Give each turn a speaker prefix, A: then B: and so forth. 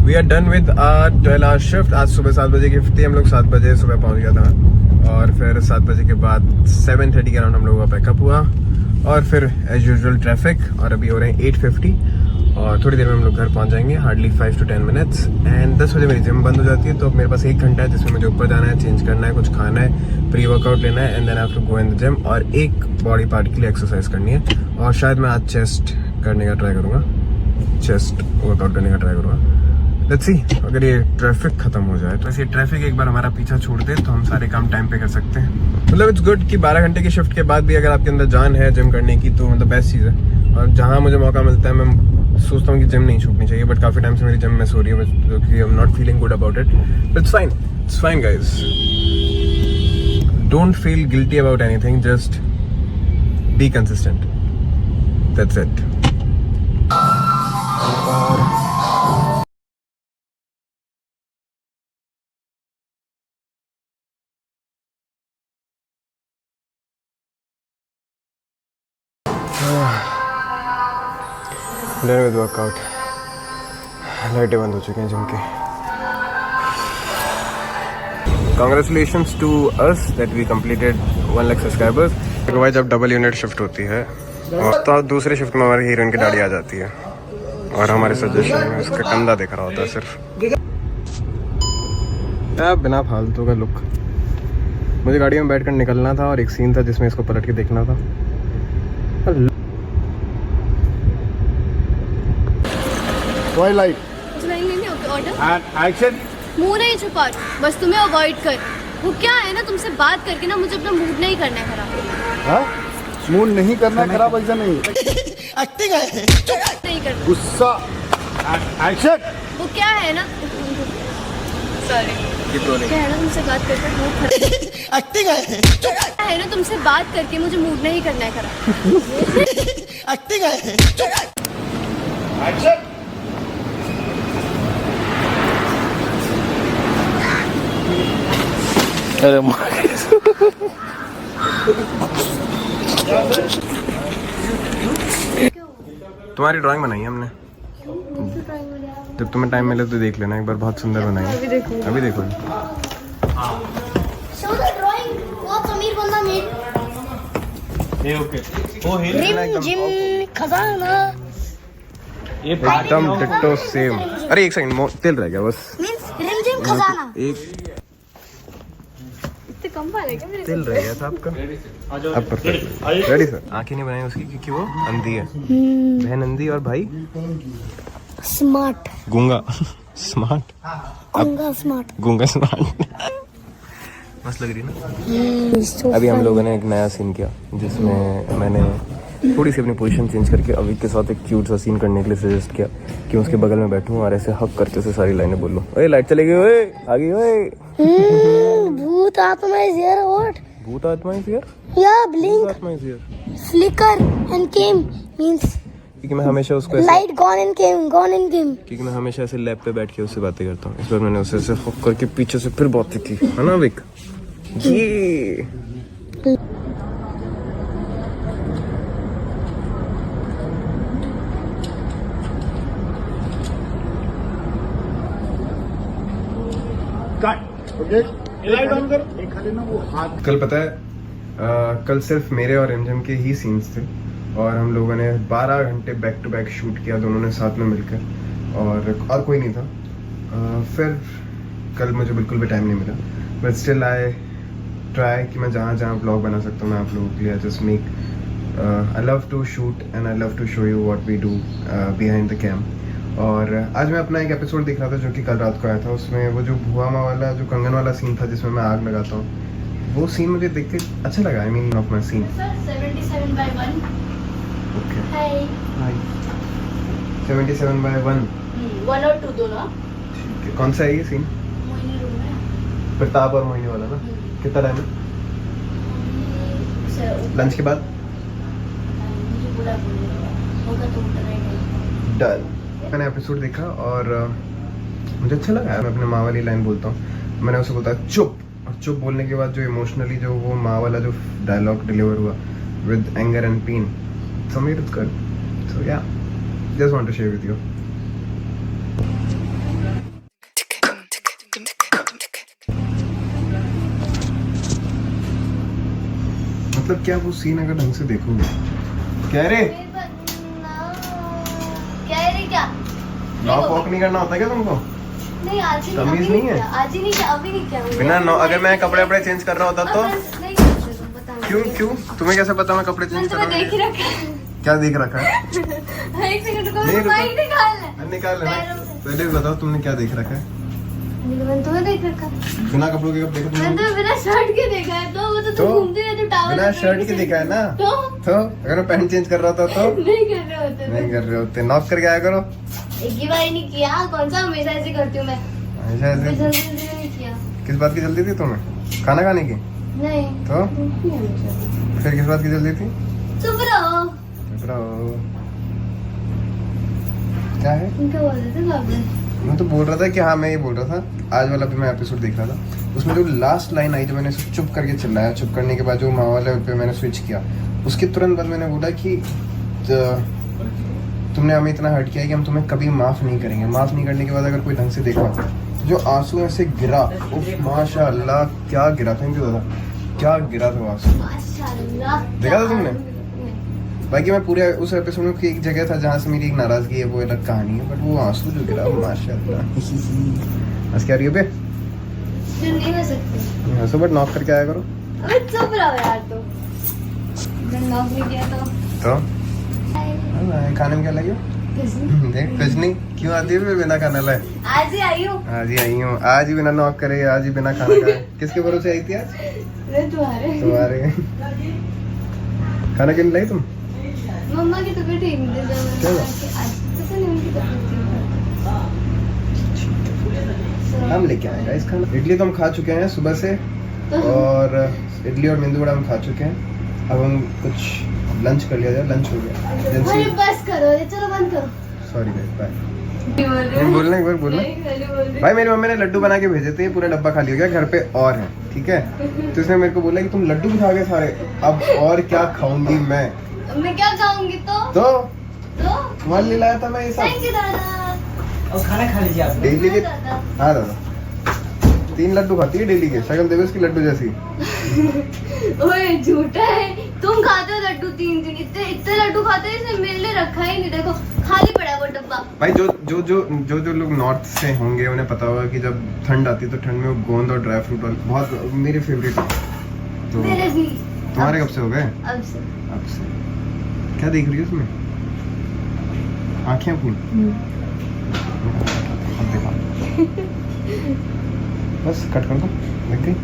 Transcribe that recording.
A: We are done with 12 hour shift. आज सुबह 7 बजे की शिफ्ट थी, हम लोग 7 बजे सुबह पहुंच गया था और फिर 7 बजे के बाद 7:30 के अराउंड हम लोगों का पैकअप हुआ और फिर एज यूजुअल ट्रैफिक। और अभी हो रहे हैं 8:50 और थोड़ी देर में हम लोग घर पहुंच जाएंगे, हार्डली 5 to 10 मिनट्स। एंड 10 बजे मेरी जिम बंद हो जाती है, तो मेरे पास 1 घंटा है जिसमें मुझे ऊपर जाना है, चेंज करना है, कुछ खाना है, प्री वर्कआउट लेना है and then I have to go in the gym और एक बॉडी पार्ट के लिए एक्सरसाइज करनी है। और शायद मैं आज चेस्ट करने का ट्राई करूँगा, चेस्ट वर्कआउट करने का ट्राई करूँगा। लेट्स सी, अगर ये ट्रैफिक खत्म हो जाए तो ऐसे ट्रैफिक एक बार हमारा पीछा छोड़ दे तो हम सारे काम टाइम पे कर सकते हैं। मतलब इट्स गुड कि 12 घंटे की शिफ्ट के बाद भी अगर आपके अंदर जान है जिम करने की तो मतलब बेस्ट चीज़ है। और जहाँ मुझे मौका मिलता है मैं सोचता हूँ कि जिम नहीं छूटनी चाहिए, बट काफ़ी टाइम से मेरी जिम मिस हो रही है क्योंकि I am not feeling good about it. It's fine guys, don't feel guilty about anything, just be consistent, that's it. Done with workout, लाइटें बंद हो चुकी हैं जिम की। Congratulations to us that we completed 1 lakh subscribers। देखो भाई, जब double unit shift होती है और तो दूसरे शिफ्ट में हमारी हीरोइन की दाढ़ी आ जाती है और हमारे सजेशन में उसका कंधा दिख रहा होता है सिर्फ। क्या बिना फालतू का लुक। मुझे गाड़ी में बैठकर निकलना था और एक सीन था जिसमें इसको पलट के देखना था।
B: Twilight
C: order
B: and action।
C: मुंह नहीं छुपा, बस तुम्हें अवॉइड कर। वो क्या है ना, तुमसे बात करके ना मुझे अपना मूड नहीं करना है खराब।
B: हाँ, मूड नहीं करना खराब, ऐसा नहीं
C: नहीं करना
B: गुस्सा and action।
C: वो क्या है ना, सॉरी, क्या है ना तुमसे बात करके मूड खराब क्या है ना तुमसे बात करके मुझे मूड नहीं करना है खराब।
B: action।
A: अरे तुम्हारी ड्राइंग बनाई है हमने, जब तुम्हें टाइम मिले तो देख लेना एक बार, बहुत सुंदर बनाई है। अभी देखो एकदम डिट्टो सेम। अरे एक सेकंड, तेल रह गया बस, एक
C: कम वाले क्या मेरे
A: तेल रह गया था आपका। अब परफेक्ट रेडी सर। आंखें नहीं बनाई उसकी क्योंकि वो अंधी है, बहन अंधी और भाई
D: स्मार्ट
A: गूंगा। स्मार्ट गूंगा स्मार्ट। मस्त लग रही है ना। अभी हम लोगों ने एक नया सीन किया जिसमें मैंने थोड़ी सी अपनी पोजीशन चेंज करके अविक के साथ एक क्यूट सा सीन करने के लिए सजेस्ट किया कि उसके बगल में बैठूं और ऐसे हक करके उसे सारी लाइनें बोल लूं। ओए लाइट चली गई, ओए आ गई, ओए
D: भूत आत्मा is here, what?
A: भूत आत्मा इज हियर,
D: Yeah, blink,
A: आत्मा is here.
D: flicker and came means
A: क्योंकि मैं हमेशा उसको ऐसे,
D: light gone and came.
A: क्योंकि मैं हमेशा ऐसे लैब पे बैठ के उससे बातें करता हूँ। इस बार मैंने उसे ऐसे हक करके पीछे से फिर बातें की, है ना अविक? ये
B: ओके, लाइट ऑन कर। एक खाली ना वो हाथ।
A: कल पता है कल सिर्फ मेरे और एमजम के ही सीन्स थे और हम लोगों ने 12 घंटे बैक टू बैक शूट किया दोनों ने साथ में मिलकर और कोई नहीं था। फिर कल मुझे बिल्कुल भी टाइम नहीं मिला, बट स्टिल आई ट्राई कि मैं जहाँ जहाँ ब्लॉग बना सकता हूँ मैं आप लोगों के लिए just make. I love to shoot and I love to show you what we do behind the cam. और आज मैं अपना एक एपिसोड देख रहा था जो कि कल रात को आया था, उसमें वो जो भुआमा वाला जो कंगन वाला सीन था जिसमें मैं आग लगाता हूँ, वो सीन मुझे देख के अच्छा लगा। I mean of my scene.
C: 77/1।
A: Okay
C: hi.
A: 77/1।
C: 1 और 2 दोनों।
A: ठीक है, कौन सा है ये सीन?
C: मोहिनी रूम में।
A: प्रताप और मोहिनी वाला ना? कितना टाइम है? लंच के बाद।
C: मुझे बुरा होगा तो
A: डन। मैंने एपिसोड देखा और मुझे अच्छा लगा। मैं अपने माँ वाली लाइन बोलता हूँ, मैंने उसे बोला चुप, और चुप बोलने के बाद जो इमोशनली जो वो माँ वाला जो डायलॉग डिलीवर हुआ with anger and pain, so made it good. So yeah just want to share with you. मतलब क्या वो सीन अगर ढंग से देखोगे कह रहे
C: क्या रे क्या
A: लॉक वॉक नहीं करना होता क्या तुमको?
C: नहीं आज ही
A: तमीज
C: अभी
A: नहीं है?
C: किया, आज ही नहीं किया, अभी नहीं किया मैंने।
A: बिना अगर मैं कपड़े वपड़े चेंज कर रहा होता तो
C: अब नहीं करते तुम, बताओ।
A: क्यों क्यों तुम्हें कैसे पता मैं कपड़े चेंज
C: मैंने
A: कर
C: तुम्हें
A: रहा
C: देख ही
A: हूँ?
C: रखा है।
A: क्या देख रखा है?
C: एक सेकंड रुको,
A: नहीं, रुको।
C: मोबाइल निकालना है।
A: निकाल लेना
C: पैरों से।
A: पहले भी बताओ तुमने क्या देख रखा है?
C: मैंने तुम्हें देख रखा है।
A: बिना कपड़ों के कब देखा
C: मैंने
A: तुमने?
C: तो बिना शर्ट के देखा है, तो वो तो
A: तो?
C: तुम घूमते हुए तो टावल
A: बिना शर्ट के देखा है ना? तो अगर मैं पैंट चेंज कर रहा था तो
C: नहीं कर रहे होते
A: नहीं कर रहे होते। नॉक करके आया करो।
C: एक ही बार नहीं किया, कौन सा हमेशा ऐसे करती हूँ मैं।
A: ऐसा
C: मैं
A: ऐसे
C: जल्दी जल्दी नहीं किया।
A: किस बात की जल्दी थी तुम्हें? खाना खाने की?
C: नहीं
A: तो फिर किस बात की जल्दी थी?
C: चुप रहो।
A: चुप रहो। क्या है?
C: उनके बोल रहे थे बाबू।
A: मैं तो बोल रहा था कि हाँ मैं ये बोल रहा था आज वाला भी मैं एपिसोड देख रहा था उसमें जो लास्ट लाइन आई जो मैंने इसे चुप करके चिल्लाया चुप करने के बाद जो माँ वाले पे मैंने स्विच किया उसके तुरंत बाद मैंने बोला कि तुमने हमें इतना हर्ट किया है कि हम तुम्हें कभी माफ़ नहीं करेंगे। माफ़ नहीं करने के बाद अगर कोई ढंग से देखा जो आंसू ऐसे गिरा उफ माशाल्लाह क्या गिरा था इनके दादा क्या गिरा था वो आंसू।
C: माशाल्लाह।
A: देखा था तुमने? बाकी मैं पूरे उस एपिसोड में एक जगह था जहाँ से मेरी एक नाराजगी है वो अलग कहानी है बट वो आंसू जो गिरा माशाल्लाह। बस क्या रही है बे?
C: फिर नहीं हो सकती।
A: हंसो बट नॉक करके आया करो।
C: अबे चुप रहो यार तो। मैंने नॉक नहीं किया तो।
A: खाने में क्या लगी हो? देख कुछ नहीं क्यों आती है फिर बिना खाना लाए?
C: आज ही आई हूँ।
A: आज ही आई हूँ आज ही बिना नॉक करे आज ही बिना खाना खाए। किसके भरोसे आई थी आज?
C: मैं
A: तुम्हारे खाना क्यों नहीं लाई तुम?
C: मम्मा की तबीयत ठीक नहीं थी जब
A: क्या
C: मैंने
A: हुआ?
C: कहा कि आज पता नहीं उनकी तबीयत ठीक
A: हम लेके आएगा इस खाना। इडली तो हम खा चुके हैं सुबह से और इडली और मेंदू वड़ा हम खा चुके हैं। अब हम कुछ लंच कर लिया जाए। लंच हो गया।
C: अरे बस करो रे, चलो बंद करो।
A: Sorry guys bye.
C: नहीं
A: बोलना एक बार बोलना। भाई मेरी मम्मी ने लड्डू बना के भेजे थे पूरा डब्बा खाली हो गया घर पे और है ठीक है तो इसने मेरे को बोला कि तुम लड्डू भी खा गए सारे अब और क्या खाऊंगी मैं
C: क्या खाऊंगी तो
A: तुम्हारे लिए लाया था मैं ये सब।
C: थैंक यू दादा।
E: और खाना खा लीजिए आप।
A: डेली के
C: दादा।
A: हाँ दादा 3 लड्डू खाती है डेली के। शक्ल देखो इसकी लड्डू जैसी।
C: ओए झूठा है, तुम खाते हो लड्डू 3 दिन इतने इतने लड्डू खाते हो इसने मेरे लिए रखा ही नहीं। देखो खाली पड़ा है वो डब्बा।
A: भाई जो लोग नॉर्थ से होंगे उन्हें पता होगा कि जब ठंड आती है तो ठंड में वो गोंद और ड्राई फ्रूट बहुत मेरे फेवरेट है। तो
C: मेरे भी।
A: तुम्हारे कब से हो गए?
C: अब से।
A: अब से। क्या देख रही हो उसमें? आँखें अपनी? अब देखा। बस कट कर दो। देख गई?